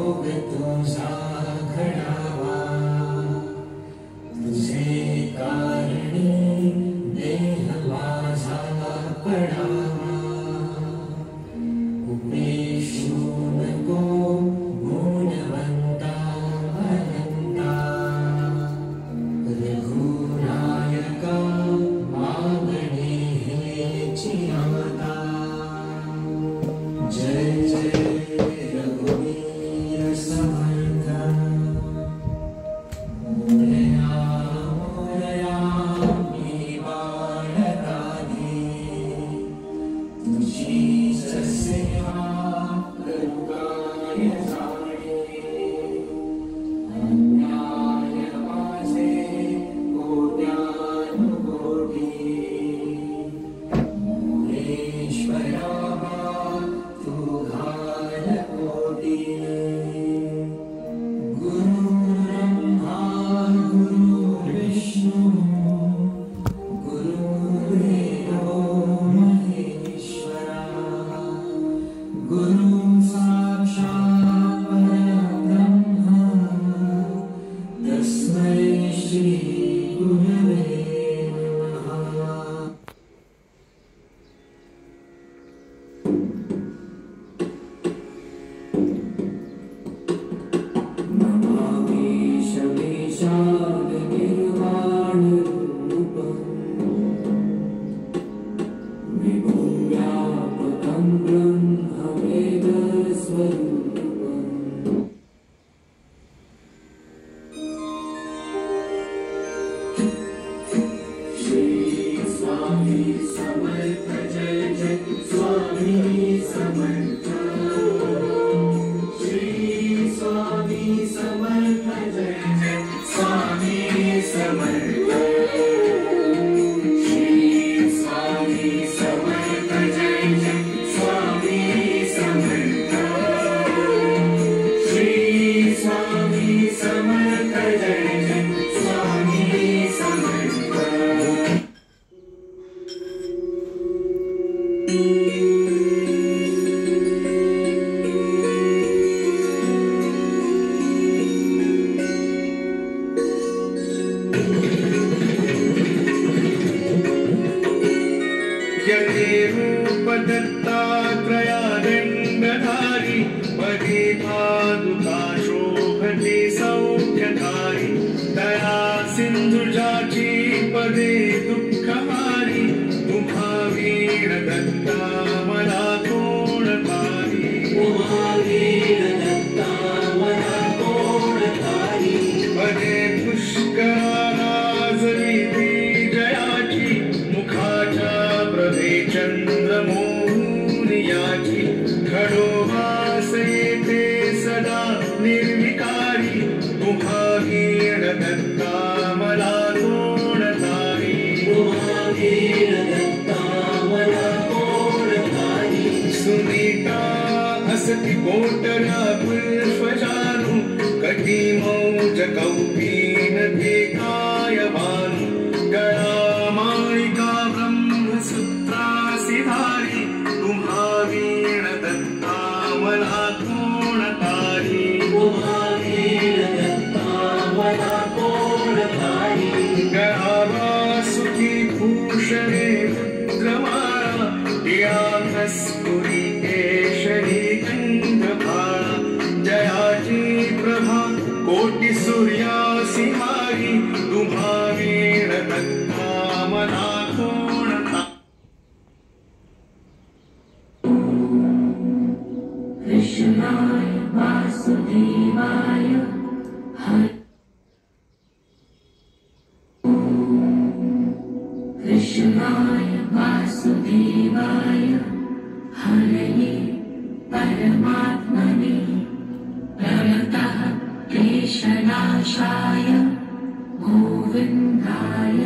तुझा घडावा, तुझे कारणी देह माझा पडावा, उपेशू नको गुणवंता अनंता, रघुनायका मागणे हेची आता। जय जय रघुवीर समर्थ, मोरया मोरया मी बाळकाने, तुझी सेवा करू काय जाणे, अन्याय माझे कोट्यानुकोटी, मोरेश्वरा तू घाल कोटी। गुरु ब्रह्मा गुरु विष्णु गुरुदेवो महेश्वरा, गुरु साक्षात् परब्रह्म तस्मै श्री गुरवे नमः। नमामि शमीशान निर्वाण रूपम्, विभुं व्यापकं ब्रह्म वेद स्वरूपम्। श्री स्वामी समर्थ जय जय स्वामी समर्थ, श्री स्वामी समर्थ जय जय स्वामी समर्थ, श्री स्वामी समर्थ जय जय स्वामी समर्थ, श्री स्वामी समर्थ जय जय स्वामी समर्थ। रूप दत्तात्रया दण्डधारी, पदे पादुका शोभते सौख्यकारी, दया सिंधुजाची पदे दुःखहारी, उमा वीर दत्ता मला कोणतारी, उमा वीर दत्ता मला कोणतारी, पदे पुष्कराजली जयाची, मुखाच्या प्रभे चंद्रमोहनियाची, खडोबास येते सदा निर्विकारी, उमा वीर दत्ता मला कोणतारी, उमा वीर दत्ता मला कोणतारी, सुनीता हसती कोटरा पुष्पजानु, कटी मौज कौपीन देखाय भानु, गळा माळिका ब्रह्मसूत्रासी धारी, उमा वीर दत्ता मला कोणतारी, उमा वीर दत्ता मला कोणतारी, गळा वासुकी भूषणे रुद्रमाळा, टिळा कस्तुरी केशरी गंधभाळा, जयाची प्रभा कोटी सूर्यासी मारी, उमा वीर दत्ता मला कोणता। कृष्णाय वासुदेवाय हरे, कृष्णाय वासुदेवाय हरये परमात्मने, प्रणतः क्लेशनाशाय गोविन्दाय